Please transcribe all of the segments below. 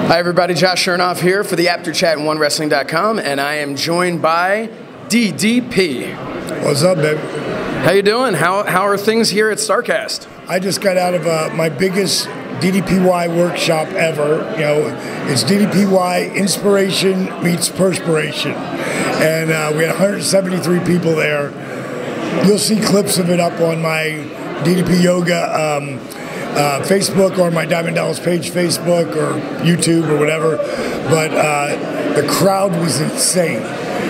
Hi everybody, Josh Chernoff here for the Apter Chat and OneWrestling.com, and I am joined by DDP. What's up, baby? How you doing? How are things here at Starrcast? I just got out of my biggest DDPY workshop ever. You know, it's DDPY Inspiration Meets Perspiration, and we had 173 people there. You'll see clips of it up on my DDP Yoga Facebook or my Diamond Dallas Page Facebook or YouTube or whatever, but the crowd was insane.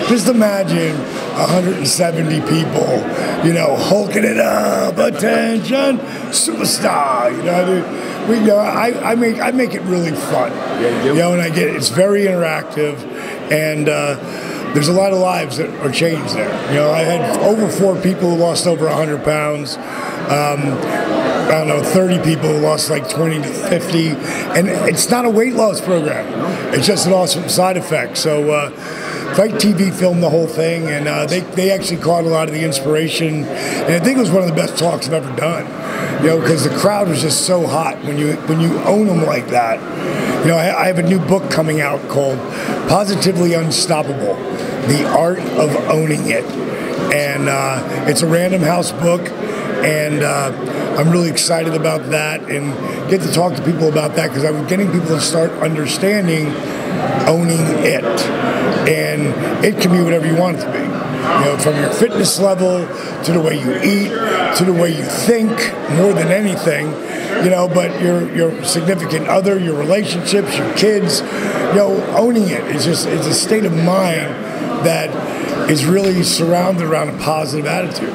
Just imagine 170 people, you know, hulking it up, attention, superstar. You know, I make it really fun. Yeah, you know, and it's very interactive, and there's a lot of lives that are changed there. You know, I had over 4 people who lost over 100 pounds. I don't know, 30 people who lost like 20 to 50, and it's not a weight loss program. It's just an awesome side effect. So Fight TV filmed the whole thing, and they actually caught a lot of the inspiration, and I think it was one of the best talks I've ever done. You know, because the crowd was just so hot when you own them like that. You know, I have a new book coming out called Positively Unstoppable: The Art of Owning It, and it's a Random House book, and I'm really excited about that and get to talk to people about that, because I'm getting people to start understanding owning it. And it can be whatever you want it to be. You know, from your fitness level to the way you eat to the way you think, more than anything. You know, but your significant other, your relationships, your kids, you know, owning it is just, it's a state of mind that is really surrounded around a positive attitude.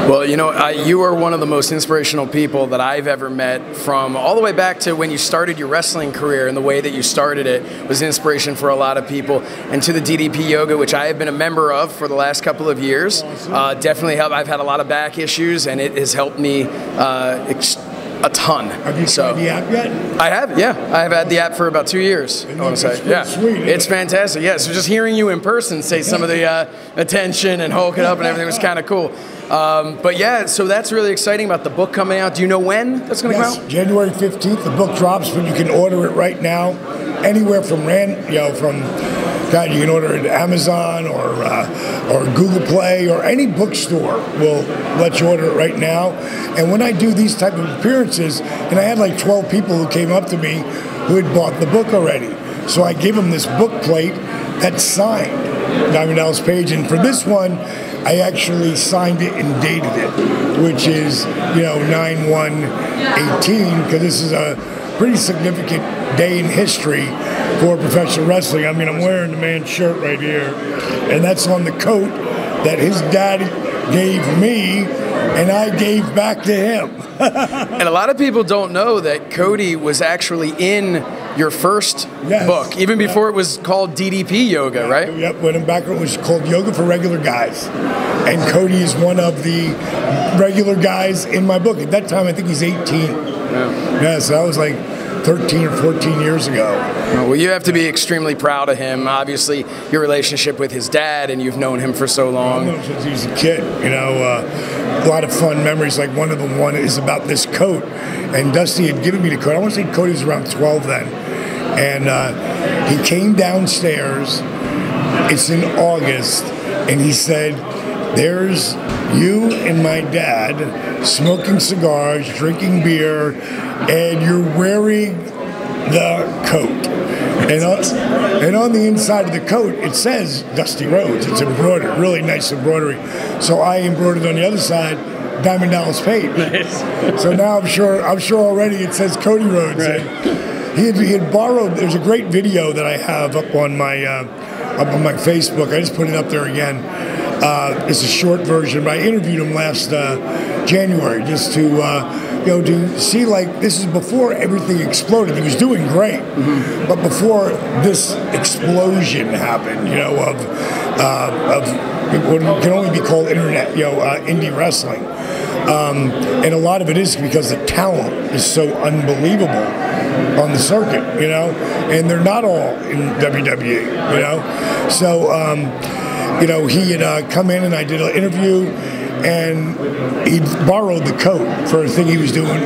Well, you know, you are one of the most inspirational people that I've ever met, from all the way back to when you started your wrestling career, and the way that you started it was inspiration for a lot of people, and to the DDP Yoga, which I have been a member of for the last couple of years. Definitely helped. I've had a lot of back issues, and it has helped me a ton. Have you tried the app yet? I have, yeah. I have had the app for about 2 years, I want to say. Yeah, sweet, it's fantastic. Yeah, so just hearing you in person say some of the attention and hulk it up and everything was kind of cool. But yeah, so that's really exciting about the book coming out. Do you know when that's going to come out? January 15th. The book drops, but you can order it right now, anywhere from God, you can order it at Amazon or Google Play, or any bookstore will let you order it right now. And when I do these type of appearances, and I had like 12 people who came up to me who had bought the book already, so I give them this book plate that's signed, Diamond Dallas Page. And for this one, I actually signed it and dated it, which is, you know, 9/1/18, because this is a pretty significant day in history for professional wrestling. I mean, I'm wearing the man's shirt right here, and that's on the coat that his daddy gave me, and I gave back to him. And a lot of people don't know that Cody was actually in your first book, even before it was called DDP Yoga, right? Yep, when back when it was called Yoga for Regular Guys. And Cody is one of the regular guys in my book. At that time, I think he's 18. Yeah, so that was like 13 or 14 years ago. Well, you have to be extremely proud of him. Obviously, your relationship with his dad, and you've known him for so long. I've known him since he was a kid. You know, a lot of fun memories. Like one of them is about this coat, and Dusty had given me the coat. I want to say Cody was around 12 then, and he came downstairs. It's in August, and he said, "There's you and my dad smoking cigars, drinking beer, and you're wearing the coat." And on the inside of the coat, it says Dusty Rhodes. It's embroidered, really nice embroidery. So I embroidered on the other side, Diamond Dallas Page. Nice. So now I'm sure already it says Cody Rhodes. Right. He had borrowed. There's a great video that I have up on my Facebook. I just put it up there again. It's a short version, but I interviewed him last January just to you know, to see, like, this is before everything exploded. He was doing great, but before this explosion happened, you know, of what can only be called internet, you know, indie wrestling, and a lot of it is because the talent is so unbelievable on the circuit, you know, and they're not all in WWE, you know, so. You know, he had come in and I did an interview, and he borrowed the coat for a thing he was doing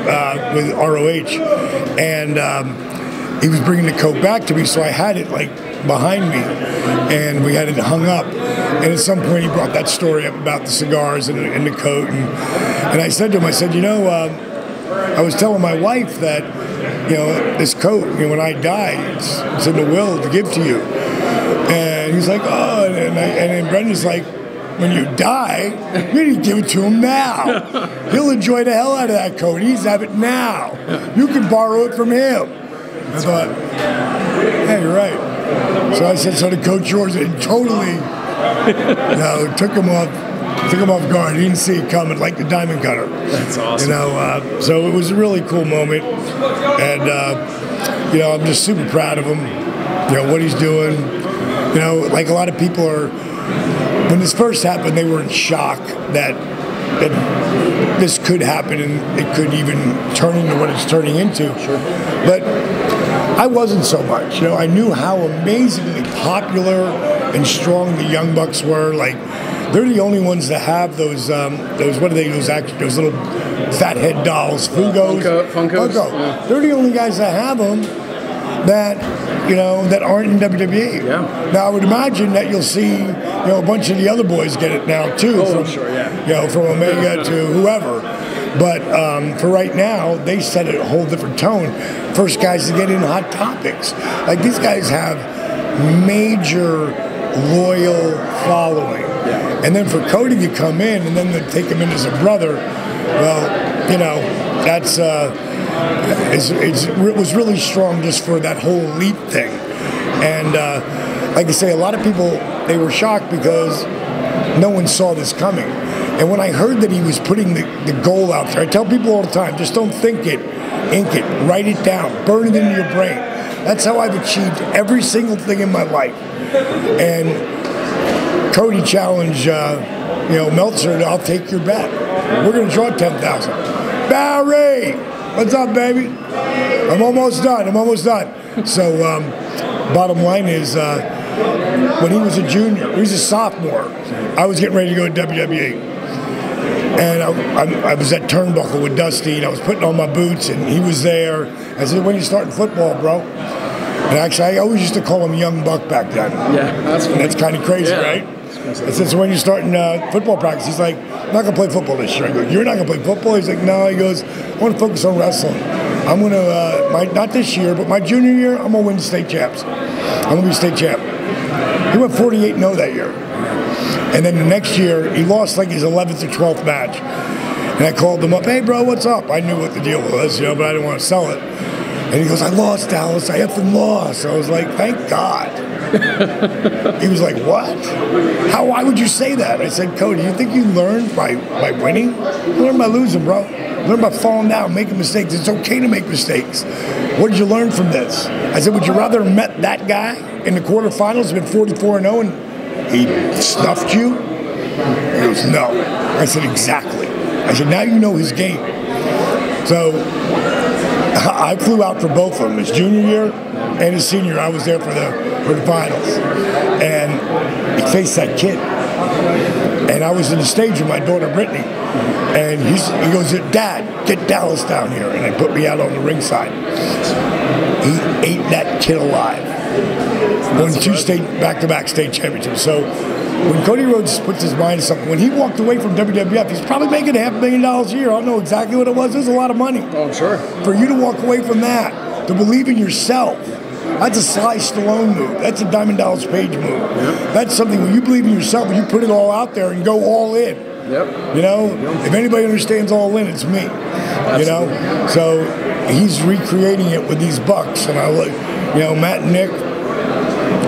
with ROH, and he was bringing the coat back to me, so I had it like behind me, and we had it hung up. And at some point, he brought that story up about the cigars and the coat, and I said to him, I said, I was telling my wife that, this coat, when I die, it's in the will to give to you. And he's like, oh, and then Brendan's like, when you die, you need to give it to him now. He'll enjoy the hell out of that coat. He needs to have it now. You can borrow it from him. I thought, hey, you're right. So I said, so the coat's yours, and totally, took him off guard. He didn't see it coming, like the diamond cutter. That's awesome. So it was a really cool moment, and I'm just super proud of him. What he's doing. Like a lot of people are. When this first happened, they were in shock that this could happen, and it could even turn into what it's turning into. Sure. But I wasn't so much. I knew how amazingly popular and strong the Young Bucks were. Like, they're the only ones that have those what are they? Those little fathead dolls, Funkos. Funkos. Yeah. They're the only guys that have them that aren't in WWE. Yeah. Now I would imagine that you'll see a bunch of the other boys get it now too. Oh, sure, yeah. From Omega to whoever. But for right now, they set a whole different tone. First guys to get in Hot Topics. Like, these guys have major loyal following. Yeah. And then for Cody to come in and then to take him in as a brother, well, that's it was really strong just for that whole elite thing. And like I say, a lot of people, they were shocked because no one saw this coming. And when I heard that he was putting the goal out there, I tell people all the time, just don't think it, ink it, write it down, burn it into your brain. That's how I've achieved every single thing in my life. And Cody challenged, Meltzer, I'll take your bet. We're going to draw 10,000. Barry, what's up, baby? I'm almost done. So, bottom line is, when he was a junior, he was a sophomore, I was getting ready to go to WWE. And I was at Turnbuckle with Dusty, and I was putting on my boots, and he was there. I said, when are you starting football, bro? And actually, I always used to call him Young Buck back then. Yeah, that's kind of crazy, right? I said, so when you're starting football practice, he's like, I'm not going to play football this year. I go, you're not going to play football? He's like, no. He goes, I want to focus on wrestling. I'm going to, not this year, but my junior year, I'm going to win state champs. I'm going to be state champ. He went 48-0 that year. And then the next year, he lost like his 11th or 12th match. And I called him up, hey, bro, what's up? I knew what the deal was, but I didn't want to sell it. And he goes, I lost, Dallas. I effing lost. I was like, thank God. He was like, what? Why would you say that? I said, Cody, you think you learn by winning? You learn by losing, bro. You learn by falling down, making mistakes. It's okay to make mistakes. What did you learn from this? I said, would you rather have met that guy in the quarterfinals, been 44-0, and he snuffed you? He goes, no. I said, exactly. I said, now you know his game. So I flew out for both of them. His junior year and his senior year, I was there for the finals. And he faced that kid. And I was in the stage with my daughter, Brittany. And he goes, Dad, get Dallas down here. And they put me out on the ringside. He ate that kid alive. Won 2 back-to-back state championships. So when Cody Rhodes puts his mind to something, when he walked away from WWF, he's probably making $500,000 a year. I don't know exactly what it was. It was a lot of money. Oh, sure. For you to walk away from that, to believe in yourself, that's a Sly Stallone move. That's a Diamond Dallas Page move. Yep. That's something when you believe in yourself and you put it all out there and go all in. Yep. If anybody understands all in, it's me. Absolutely. So he's recreating it with these Bucks, and I look, Matt and Nick,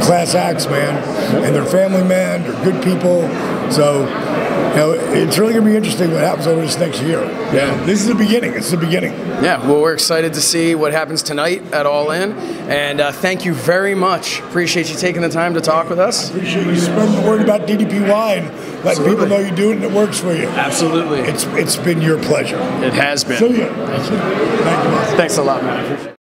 class acts, man, and they're family man, they're good people. So, it's really going to be interesting what happens over this next year. Yeah. This is the beginning. It's the beginning. Yeah, well, we're excited to see what happens tonight at All In. And thank you very much. Appreciate you taking the time to talk with us. I appreciate you spreading the word about DDPY and letting people know you do it and it works for you. Absolutely. It's been your pleasure. It has been. See you. Thank you. Thank you. Thanks a lot, man.